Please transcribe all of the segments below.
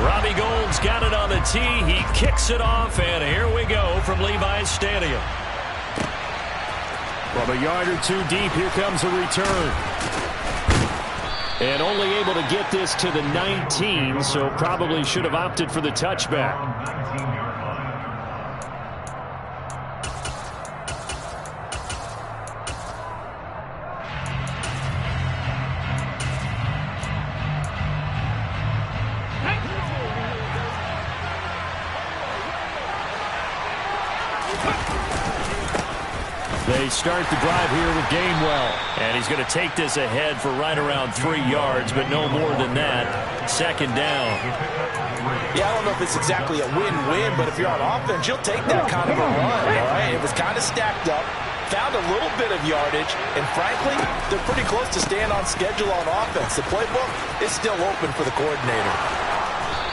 Robbie Gould's got it on the tee. He kicks it off, and here we go from Levi's Stadium. From a yard or two deep, here comes a return. And only able to get this to the 19, so probably should have opted for the touchback. They start the drive here with Gainwell. And he's going to take this ahead for right around 3 yards, but no more than that. Second down. Yeah, I don't know if it's exactly a win-win, but if you're on offense, you'll take that kind of a run, all right? It was kind of stacked up, found a little bit of yardage, and frankly, they're pretty close to staying on schedule on offense. The playbook is still open for the coordinator.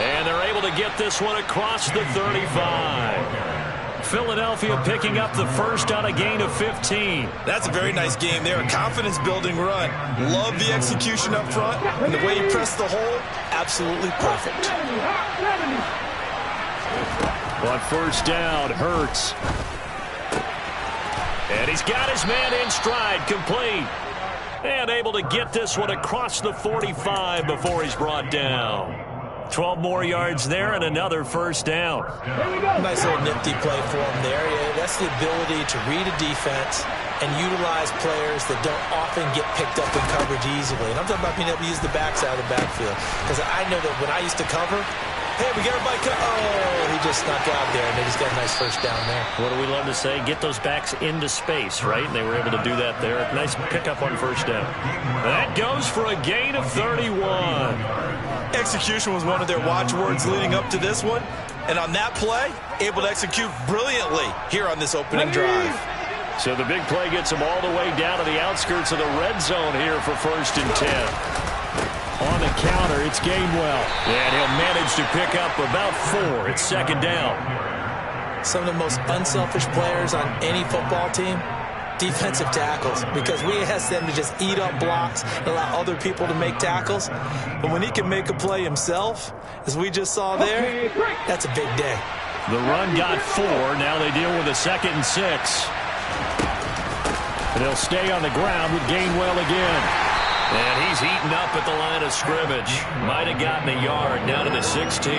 And they're able to get this one across the 35. Philadelphia picking up the first on a gain of 15. That's a very nice game there. A confidence-building run. Love the execution up front. And the way he pressed the hole, absolutely perfect. On first down, Hurts. And he's got his man in stride, complete. And able to get this one across the 45 before he's brought down. 12 more yards there and another first down. Nice little nifty play for him there. Yeah, that's the ability to read a defense and utilize players that don't often get picked up in coverage easily. And I'm talking about being able to use the backs out of the backfield. Because I know that when I used to cover, hey, we got everybody oh, he just snuck out there, and they just got a nice first down there. What do we love to say? Get those backs into space, right? And they were able to do that there. Nice pickup on first down. That goes for a gain of 31. Execution was one of their watchwords leading up to this one. And on that play, able to execute brilliantly here on this opening drive. So the big play gets them all the way down to the outskirts of the red zone here for 1st and 10. On the counter, it's Gainwell. And he'll manage to pick up about 4. It's 2nd down. Some of the most unselfish players on any football team, defensive tackles, because we ask them to just eat up blocks and allow other people to make tackles. But when he can make a play himself, as we just saw there, that's a big day. The run got 4. Now they deal with a 2nd and 6. And they'll stay on the ground with Gainwell again. And he's eaten up at the line of scrimmage. Might have gotten a yard down to the 16.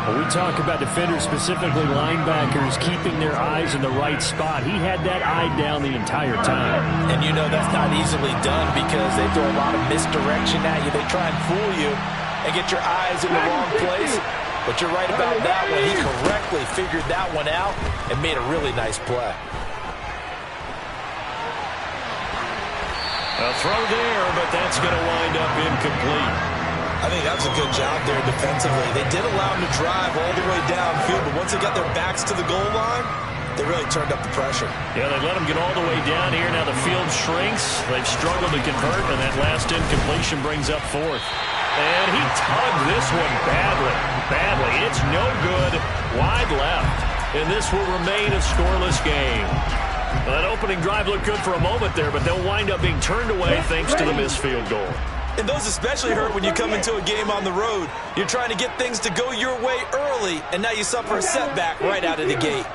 When we talk about defenders, specifically linebackers, keeping their eyes in the right spot, he had that eye down the entire time. And you know that's not easily done because they throw a lot of misdirection at you. They try and fool you and get your eyes in the wrong place. But you're right about that one. He correctly figured that one out and made a really nice play. A throw there, but that's going to wind up incomplete. I think that was a good job there defensively. They did allow him to drive all the way downfield, but once they got their backs to the goal line, they really turned up the pressure. Yeah, they let him get all the way down here. Now the field shrinks. They've struggled to convert, and that last incompletion brings up 4th. And he tugged this one badly. It's no good. Wide left. And this will remain a scoreless game. Well, that opening drive looked good for a moment there, but they'll wind up being turned away thanks to the missed field goal. And those especially hurt when you come into a game on the road. You're trying to get things to go your way early, and now you suffer a setback right out of the gate.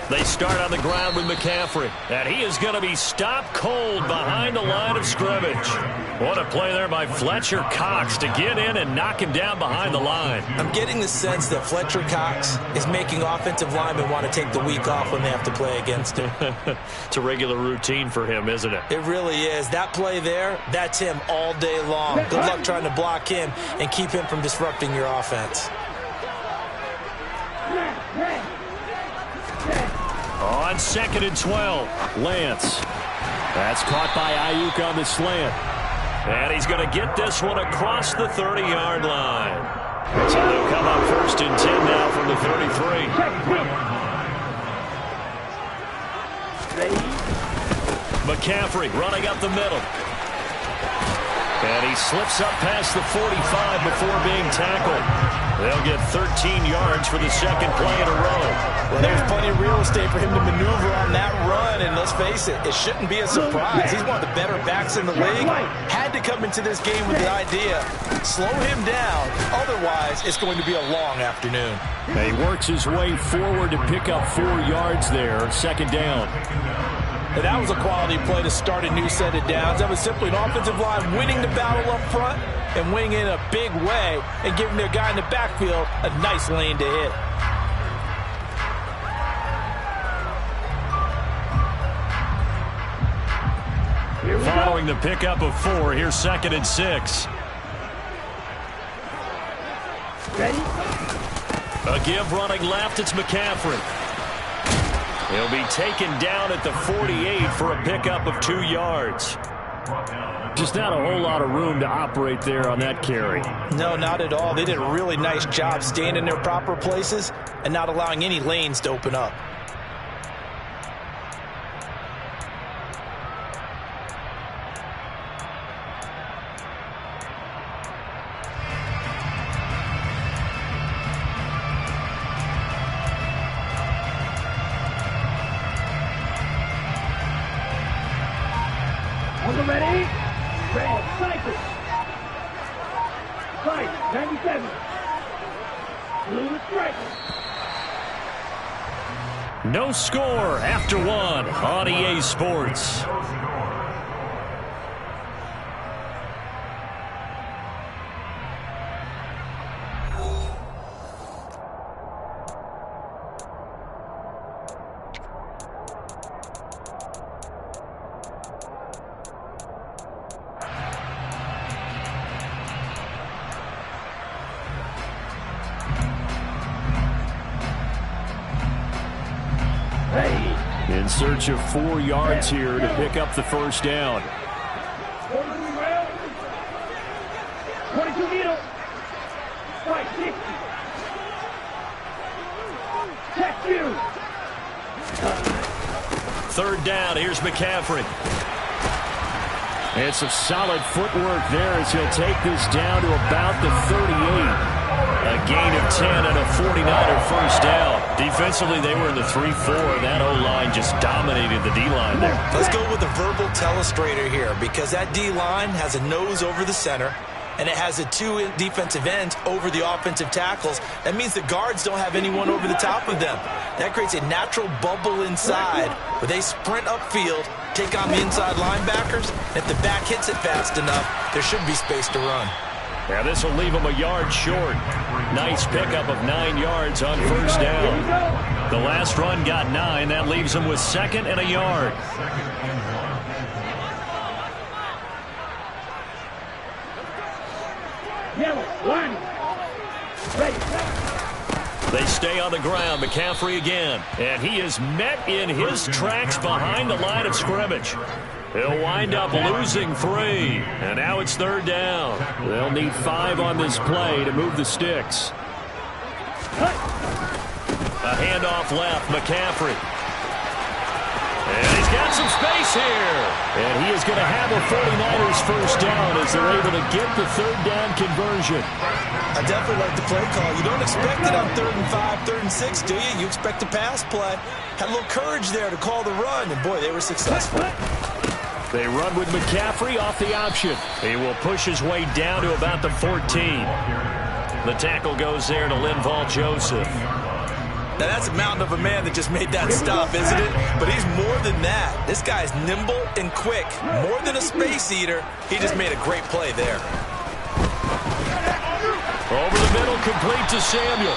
They start on the ground with McCaffrey. And he is going to be stopped cold behind the line of scrimmage. What a play there by Fletcher Cox to get in and knock him down behind the line. I'm getting the sense that Fletcher Cox is making offensive linemen want to take the week off when they have to play against him. It's a regular routine for him, isn't it? It really is. That play there, that's him all day long. Good luck trying to block him and keep him from disrupting your offense. On 2nd and 12, Lance. That's caught by Ayuk on the slant. And he's going to get this one across the 30-yard line. So they'll come up 1st and 10 now from the 33. McCaffrey running up the middle. And he slips up past the 45 before being tackled. They'll get 13 yards for the second play in a row. Well, there's plenty of real estate for him to maneuver on that run, and let's face it, it shouldn't be a surprise. He's one of the better backs in the league. Had to come into this game with the idea, slow him down, otherwise it's going to be a long afternoon. He works his way forward to pick up 4 yards there, second down. And that was a quality play to start a new set of downs. That was simply an offensive line winning the battle up front and winning in a big way and giving their guy in the backfield a nice lane to hit. Following the pickup of 4, here's 2nd and 6. Ready? A give running left, it's McCaffrey. He'll be taken down at the 48 for a pickup of 2 yards. Just not a whole lot of room to operate there on that carry. No, not at all. They did a really nice job staying in their proper places and not allowing any lanes to open up. Ready? Ready. Cycle. Fight. 97. Blue strike. No score after 1 on EA Sports. In search of 4 yards here to pick up the first down. 22 needle. Fight 60. Check you. 3rd down, here's McCaffrey. It's some solid footwork there as he'll take this down to about the 38. A gain of 10 and a 49er first down. Defensively, they were in the 3-4. That O-line just dominated the D-line there. Let's go with a verbal telestrator here because that D-line has a nose over the center and it has a 2 defensive ends over the offensive tackles. That means the guards don't have anyone over the top of them. That creates a natural bubble inside where they sprint upfield, take on the inside linebackers. If the back hits it fast enough, there should be space to run. Yeah, this will leave him a yard short. Nice pickup of 9 yards on first down. The last run got 9. That leaves him with 2nd and a yard. Yellow. 1. Ready. They stay on the ground. McCaffrey again. And he is met in his tracks behind the line of scrimmage. He'll wind up losing 3. And now it's 3rd down. They'll need 5 on this play to move the sticks. A handoff left. McCaffrey. And he's got some space here. And he is going to have a 49ers first down as they're able to get the 3rd down conversion. I definitely like the play call. You don't expect it on 3rd and 5, 3rd and 6, do you? You expect a pass play. Had a little courage there to call the run, and boy, they were successful. They run with McCaffrey off the option. He will push his way down to about the 14. The tackle goes there to Linval Joseph. Now, that's a mountain of a man that just made that stop, isn't it? But he's more than that. This guy's nimble and quick. More than a space eater, he just made a great play there. Over the middle, complete to Samuel.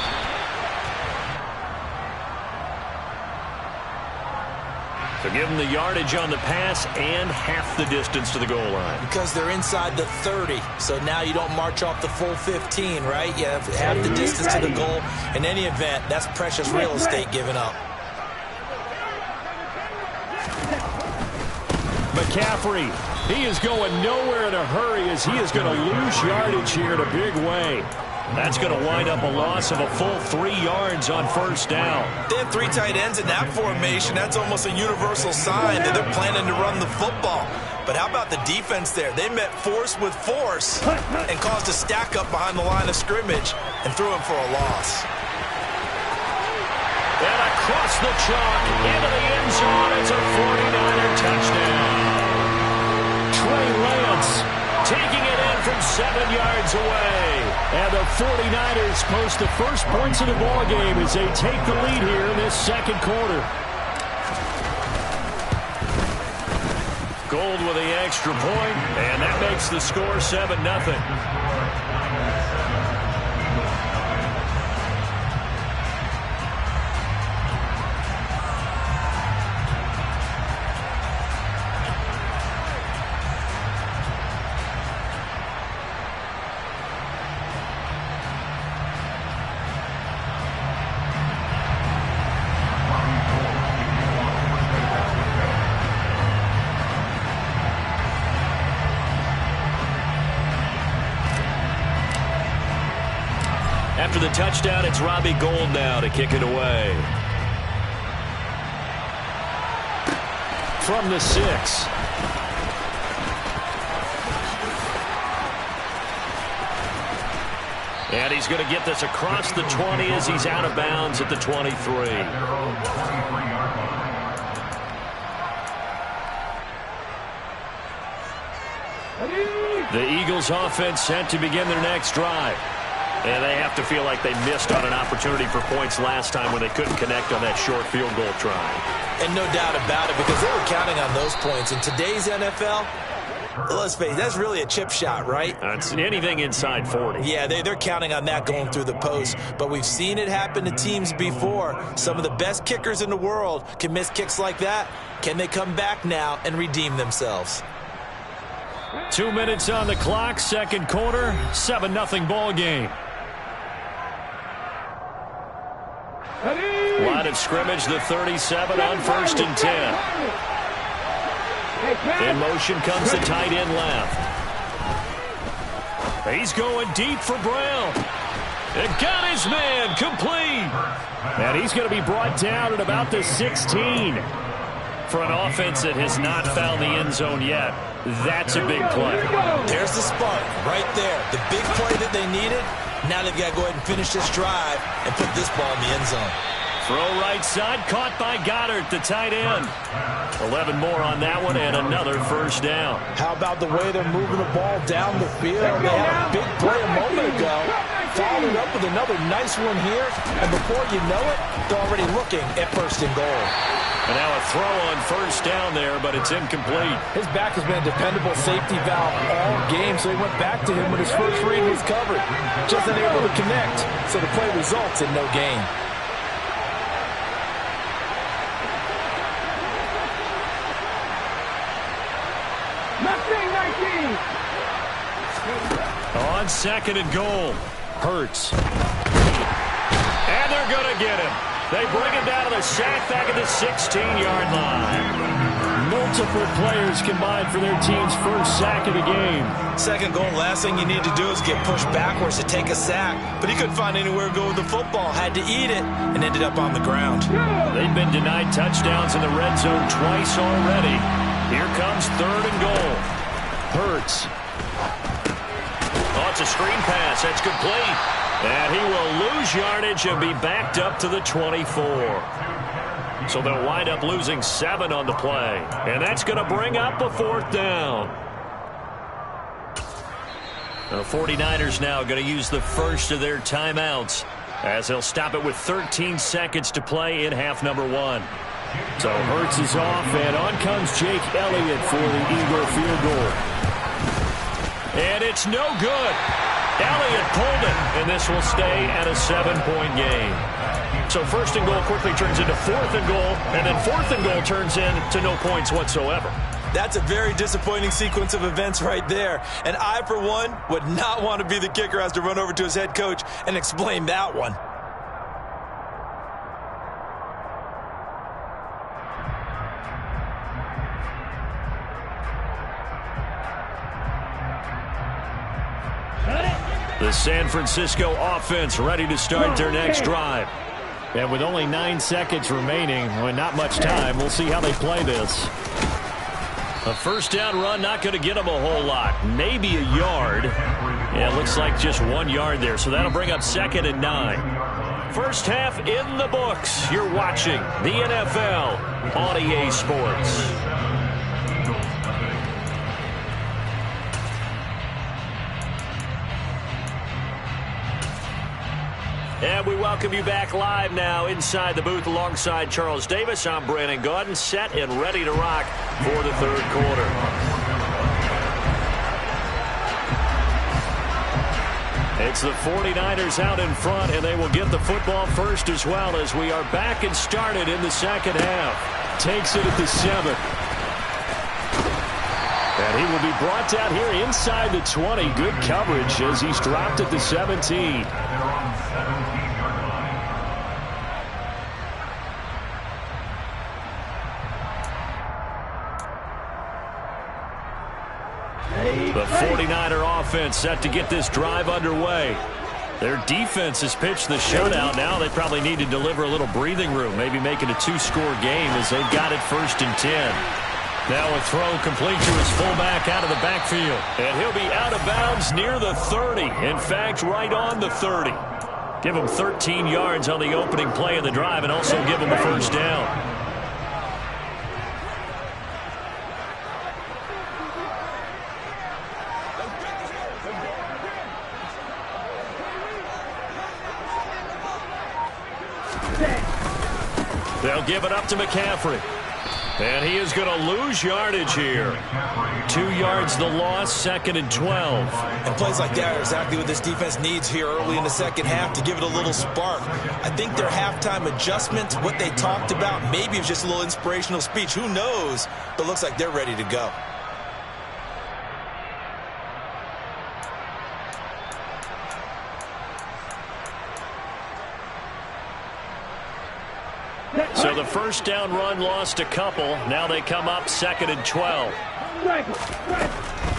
To give him the yardage on the pass and half the distance to the goal line. Because they're inside the 30, so now you don't march off the full 15, right? You have half the distance to the goal. In any event, that's precious real estate given up. McCaffrey, he is going nowhere in a hurry as he is going to lose yardage here in a big way. That's going to wind up a loss of a full 3 yards on first down. They have 3 tight ends in that formation. That's almost a universal sign that they're planning to run the football. But But how about the defense there? They met force with force and caused a stack up behind the line of scrimmage and threw him for a loss. And across the chalk into the end zone. It's a 49er touchdown. Trey Lance taking it in from 7 yards away. And the 49ers post the first points of the ballgame as they take the lead here in this second quarter. Gold with the extra point, and that makes the score 7-0. After the touchdown, it's Robbie Gould now to kick it away. From the 6. And he's going to get this across the 20 as he's out of bounds at the 23. The Eagles offense set to begin their next drive. And they have to feel like they missed on an opportunity for points last time when they couldn't connect on that short field goal try. And no doubt about it, because they were counting on those points. In today's NFL, let's face it, that's really a chip shot, right? It's anything inside 40. Yeah, they're counting on that going through the post. But we've seen it happen to teams before. Some of the best kickers in the world can miss kicks like that. Can they come back now and redeem themselves? 2 minutes on the clock, second quarter, 7-0 ball game. Line of scrimmage, the 37 on 1st and 10. In motion comes the tight end left. He's going deep for Brown. And got his man complete. And he's going to be brought down at about the 16. For an offense that has not found the end zone yet, that's a big play. There's the spark right there. The big play that they needed. Now they've got to go ahead and finish this drive and put this ball in the end zone. Throw right side, caught by Goddard, the tight end. 11 more on that one and another first down. How about the way they're moving the ball down the field? They had a big play a moment ago. Followed up with another nice one here. And before you know it, they're already looking at 1st and goal. And now a throw on first down there, but it's incomplete. His back has been a dependable safety valve all game, so he went back to him when his first read was covered. Just unable to connect, so the play results in no gain. On 2nd and goal, Hurts. And they're going to get him. They bring him down to the sack back at the 16-yard line. Multiple players combined for their team's first sack of the game. Second goal, last thing you need to do is get pushed backwards to take a sack. But he couldn't find anywhere to go with the football. Had to eat it and ended up on the ground. They've been denied touchdowns in the red zone twice already. Here comes 3rd and goal. Hurts. Oh, it's a screen pass. That's complete. And he will lose yardage and be backed up to the 24. So they'll wind up losing 7 on the play. And that's going to bring up a 4th down. The 49ers now going to use the first of their timeouts as they'll stop it with 13 seconds to play in half number 1. So Hurts is off, and on comes Jake Elliott for the Eagle field goal. And it's no good. Elliott pulled it, and this will stay at a 7-point game. So 1st and goal quickly turns into 4th and goal, and then 4th and goal turns into no points whatsoever. That's a very disappointing sequence of events right there. And I, for one, would not want to be the kicker who has to run over to his head coach and explain that one. The San Francisco offense ready to start their next drive. And with only 9 seconds remaining, well, not much time, we'll see how they play this. A first down run, not going to get them a whole lot. Maybe a yard. Yeah, it looks like just 1 yard there. So that'll bring up 2nd and 9. First half in the books. You're watching the NFL on EA Sports. And we welcome you back live now inside the booth alongside Charles Davis. I'm Brandon Gaudin, set and ready to rock for the third quarter. It's the 49ers out in front, and they will get the football first as well as we are back and started in the second half. Takes it at the 7. And he will be brought down here inside the 20. Good coverage as he's dropped at the 17. The 49er offense set to get this drive underway. Their defense has pitched the shutout. Now they probably need to deliver a little breathing room, maybe make it a 2-score game as they've got it 1st and 10. Now a throw complete to his fullback out of the backfield. And he'll be out of bounds near the 30. In fact, right on the 30. Give him 13 yards on the opening play of the drive and also give him a first down. They'll give it up to McCaffrey. And he is going to lose yardage here. 2 yards the loss, 2nd and 12. And plays like that are exactly what this defense needs here early in the second half to give it a little spark. I think their halftime adjustments, what they talked about, maybe it was just a little inspirational speech. Who knows? But it looks like they're ready to go. So the first down run lost a couple. Now they come up 2nd and 12.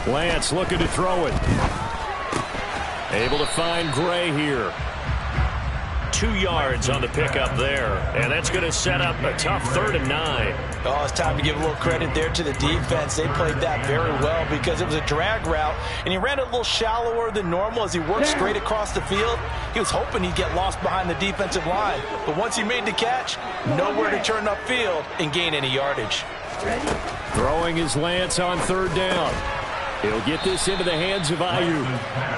Lance looking to throw it. Able to find Gray here. 2 yards on the pickup there. And that's going to set up a tough 3rd and 9. Oh, it's time to give a little credit there to the defense. They played that very well because it was a drag route, and he ran it a little shallower than normal as he worked straight across the field. He was hoping he'd get lost behind the defensive line, but once he made the catch, nowhere to turn upfield and gain any yardage. Throwing his Lance on 3rd down. He'll get this into the hands of Ayuk.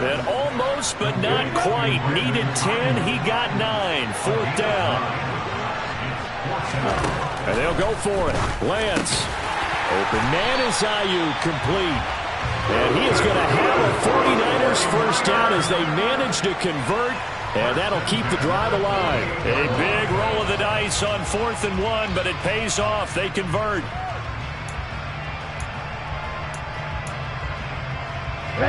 And almost, but not quite. Needed 10. He got 9. 4th down. And they'll go for it. Lance. Open man is Ayuk. Complete. And he is going to have a 49ers first down as they manage to convert. And that'll keep the drive alive. A big roll of the dice on 4th and 1, but it pays off. They convert.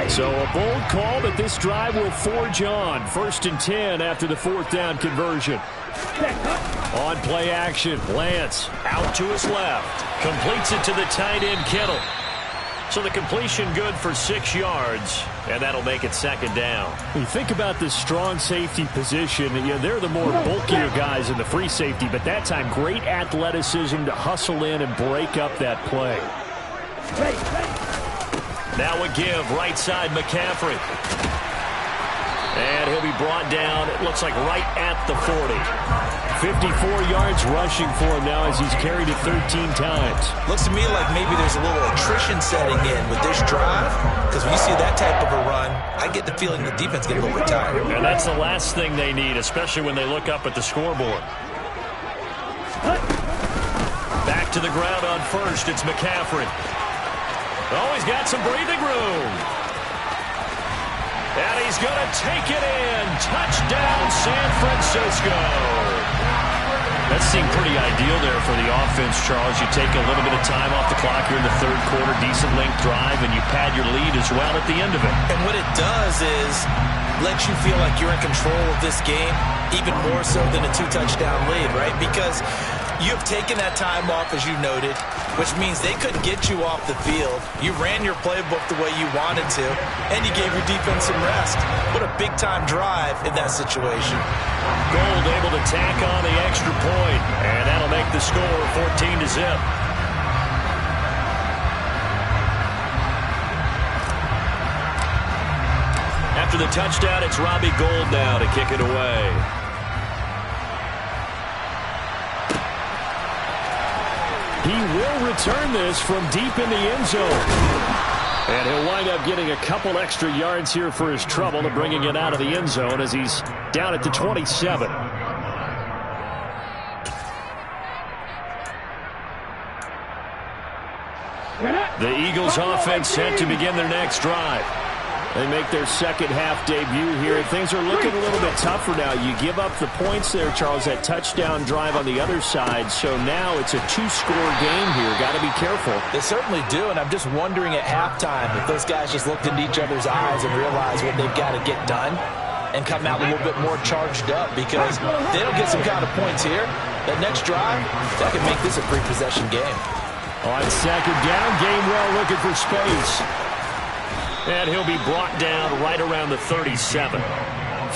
So a bold call, but this drive will forge on. 1st and 10 after the 4th down conversion. On play action, Lance out to his left. Completes it to the tight end, Kittle. So the completion good for 6 yards, and that'll make it 2nd down. When you think about this strong safety position, they're the more bulkier guys in the free safety, but that time great athleticism to hustle in and break up that play. Now a give, right side, McCaffrey. And he'll be brought down, it looks like right at the 40. 54 yards rushing for him now as he's carried it 13 times. Looks to me like maybe there's a little attrition setting in with this drive, because when you see that type of a run, I get the feeling the defense gets a little retired. And that's the last thing they need, especially when they look up at the scoreboard. Back to the ground on 1st, it's McCaffrey. Oh, he's got some breathing room. And he's going to take it in. Touchdown, San Francisco. That seemed pretty ideal there for the offense, Charles. You take a little bit of time off the clock here in the 3rd quarter, decent length drive, and you pad your lead as well at the end of it. And what it does is let you feel like you're in control of this game, even more so than a 2-touchdown lead, right? Because you've taken that time off, as you noted, which means they couldn't get you off the field. You ran your playbook the way you wanted to, and you gave your defense some rest. What a big-time drive in that situation. Gold able to tack on the extra point, and that'll make the score 14-0. after the touchdown, it's Robbie Gould now to kick it away. He will return this from deep in the end zone. And he'll wind up getting a couple extra yards here for his trouble to bringing it out of the end zone as he's down at the 27. The Eagles offense set to begin their next drive. They make their second half debut here. Things are looking a little bit tougher now. You give up the points there, Charles, that touchdown drive on the other side. So now it's a two-score game here. Got to be careful. They certainly do, and I'm just wondering at halftime if those guys just looked into each other's eyes and realized what they've got to get done and come out a little bit more charged up, because they don't get some kind of points here. That next drive, that could make this a three-possession game. On second down, Gainwell looking for space. And he'll be brought down right around the 37.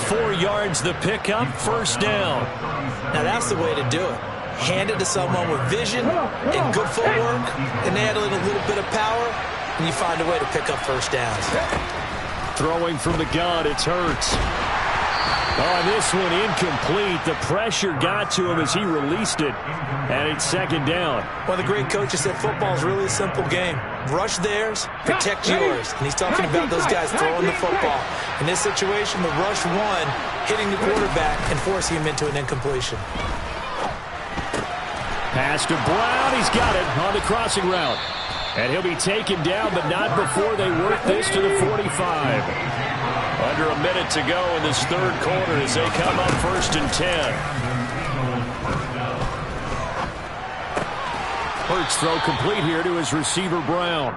4 yards the pickup, first down. Now that's the way to do it. Hand it to someone with vision and good footwork, and add in a little bit of power, and you find a way to pick up first downs. Throwing from the gun, it's Hurts. Oh, this one incomplete. The pressure got to him as he released it. And it's second down. One of the great coaches said football is really a simple game. Rush theirs, protect yours. And he's talking about those guys throwing the football. In this situation, the rush one, hitting the quarterback and forcing him into an incompletion. Pass to Brown. He's got it on the crossing route. And he'll be taken down, but not before they work this to the 45. Under a minute to go in this third quarter as they come up first and 10. Hurts throw complete here to his receiver Brown.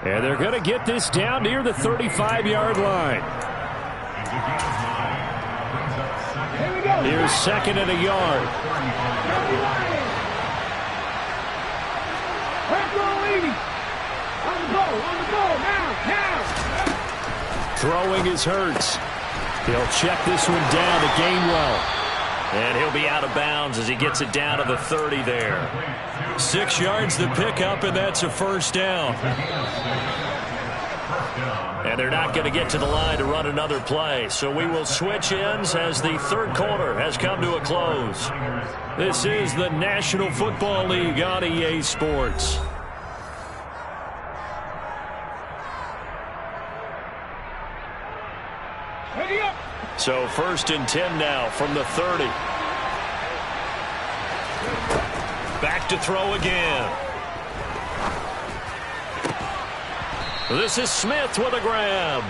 And they're going to get this down near the 35-yard line. Here's second and a yard. Throwing is Hurts. He'll check this one down to Gainwell. And he'll be out of bounds as he gets it down to the 30 there. 6 yards the pickup, and that's a first down. And they're not going to get to the line to run another play. So we will switch ends as the third quarter has come to a close. This is the National Football League on EA Sports. So first and 10 now from the 30. Back to throw again. This is Smith with a grab.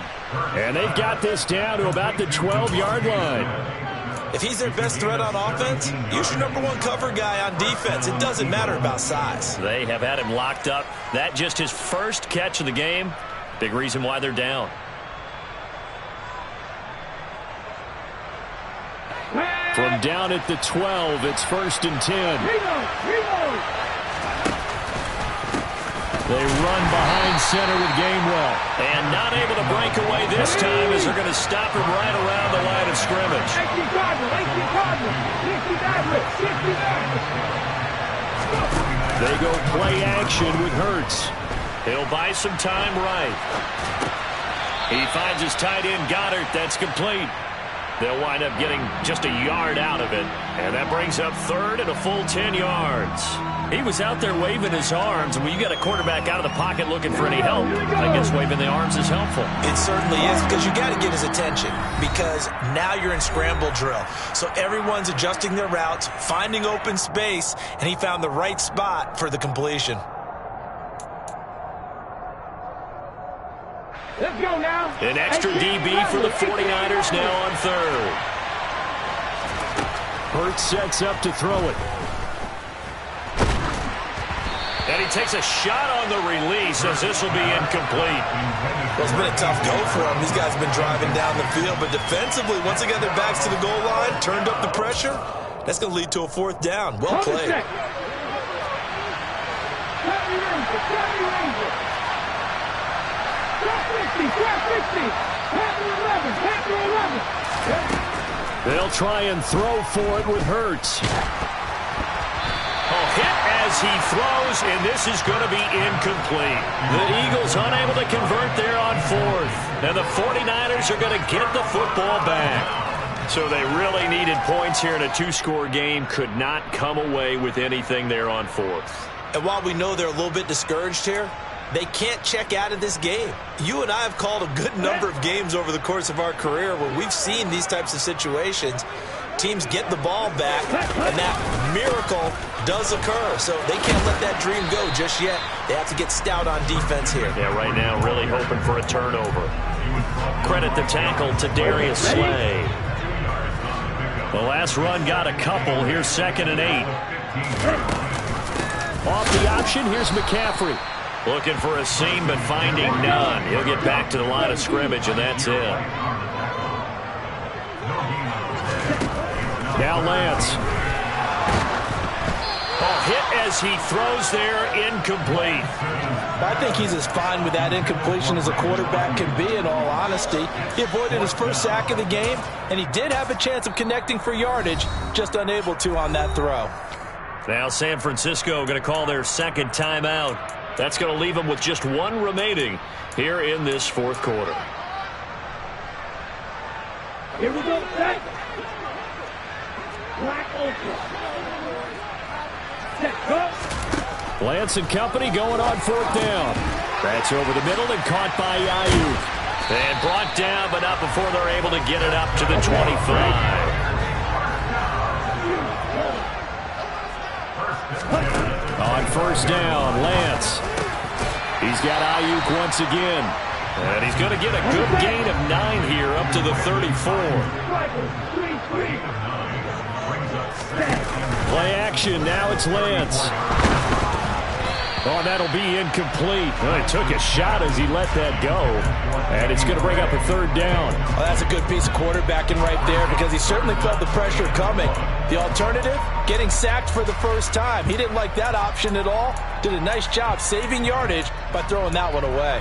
And they've got this down to about the 12-yard line. If he's their best threat on offense, use your number one cover guy on defense. It doesn't matter about size. They have had him locked up. That just his first catch of the game. Big reason why they're down. From down at the 12, it's first and 10. They run behind center with Gainwell. And not able to break away this time as they're going to stop him right around the line of scrimmage. They go play action with Hurts. He'll buy some time right. He finds his tight end Goddard. That's complete. They'll wind up getting just a yard out of it. And that brings up third and a full 10 yards. He was out there waving his arms. And when you got a quarterback out of the pocket looking for any help, I guess waving the arms is helpful. It certainly is, because you got to get his attention, because now you're in scramble drill. So everyone's adjusting their routes, finding open space, and he found the right spot for the completion. Let's go now. An extra DB for the 49ers now on third. Hurts sets up to throw it. And he takes a shot on the release as this will be incomplete. Well, it's been a tough go for him. These guys have been driving down the field, but defensively, once they got their backs to the goal line, turned up the pressure, that's going to lead to a fourth down. Well played. They'll try and throw for it with Hurts. Hit as he throws, and this is going to be incomplete. The Eagles unable to convert there on fourth. And the 49ers are going to get the football back. So they really needed points here in a two-score game. Could not come away with anything there on fourth. And while we know they're a little bit discouraged here, they can't check out of this game. You and I have called a good number of games over the course of our career where we've seen these types of situations. Teams get the ball back, and that miracle does occur. So they can't let that dream go just yet. They have to get stout on defense here. Yeah, right now really hoping for a turnover. Credit the tackle to Darius Slay. The last run got a couple. Here's 2nd and 8. Off the option, here's McCaffrey. Looking for a seam, but finding none. He'll get back to the line of scrimmage, and that's it. Now Lance. Oh, hit as he throws there, incomplete. I think he's as fine with that incompletion as a quarterback can be, in all honesty. He avoided his first sack of the game, and he did have a chance of connecting for yardage, just unable to on that throw. Now San Francisco going to call their second timeout. That's going to leave them with just one remaining here in this fourth quarter. Here we go, set. Black Ultra. Set, go. Lance and company going on fourth down. That's over the middle and caught by Ayuk. And brought down, but not before they're able to get it up to the 25. On first down, Lance. He's got Ayuk once again. And he's going to get a good gain of 9 here up to the 34. Play action. Now it's Lance. Oh, that'll be incomplete. Well, he took a shot as he let that go. And it's going to bring up a third down. Well, that's a good piece of quarterbacking right there because he certainly felt the pressure coming. The alternative, getting sacked for the first time. He didn't like that option at all. Did a nice job saving yardage by throwing that one away.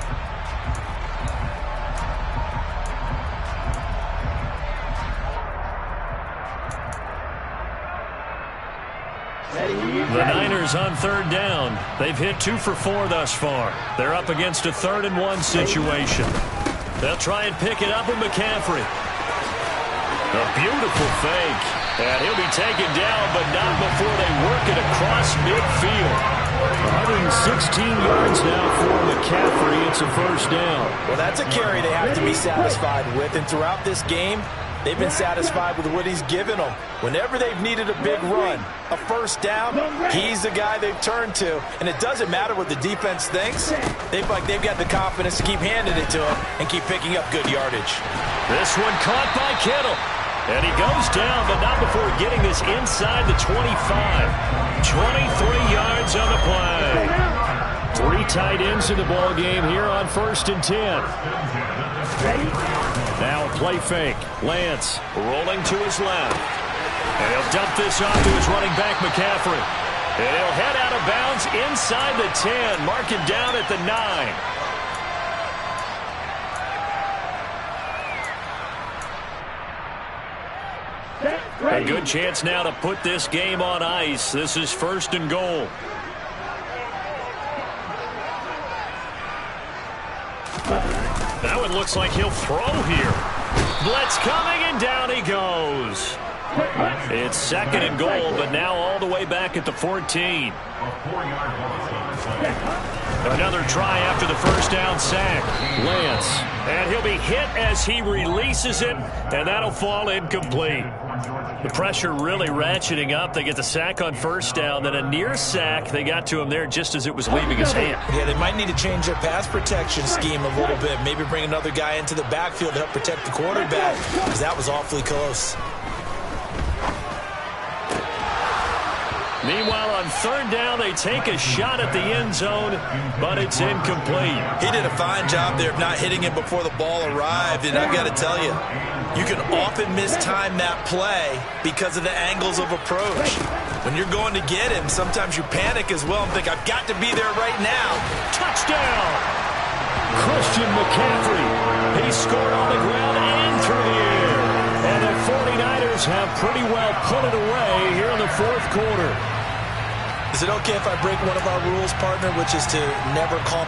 The Niners on third down. They've hit 2 for 4 thus far. They're up against a 3rd and 1 situation. They'll try and pick it up with McCaffrey. A beautiful fake. And he'll be taken down, but not before they work it across midfield. 116 yards now for McCaffrey. It's a first down. Well, that's a carry they have to be satisfied with. And throughout this game, they've been satisfied with what he's given them. Whenever they've needed a big run, a first down, he's the guy they've turned to. And it doesn't matter what the defense thinks. They've got the confidence to keep handing it to him and keep picking up good yardage. This one caught by Kittle. And he goes down, but not before getting this inside the 25. 23 yards on the play. 3 tight ends in the ball game here on 1st and 10. Now a play fake. Lance rolling to his left. And he'll dump this off to his running back, McCaffrey. And he'll head out of bounds inside the 10. Mark him down at the 9. A good chance now to put this game on ice. This is 1st and goal. That one looks like he'll throw here. Blitz coming, and down he goes. It's 2nd and goal, but now all the way back at the 14. Another try after the first down sack. Lance. And he'll be hit as he releases it, and that'll fall incomplete. The pressure really ratcheting up. They get the sack on first down, then a near sack. They got to him there just as it was leaving his hand. Yeah, they might need to change their pass protection scheme a little bit. Maybe bring another guy into the backfield to help protect the quarterback, because that was awfully close. Meanwhile, on third down, they take a shot at the end zone, but it's incomplete. He did a fine job there of not hitting him before the ball arrived, and I've got to tell you, you can often mistime that play because of the angles of approach. When you're going to get him, sometimes you panic as well and think, I've got to be there right now. Touchdown! Christian McCaffrey. He scored on the ground and through the air. And the 49ers have pretty well put it away here in the fourth quarter. Is it okay if I break one of our rules, partner, which is to never call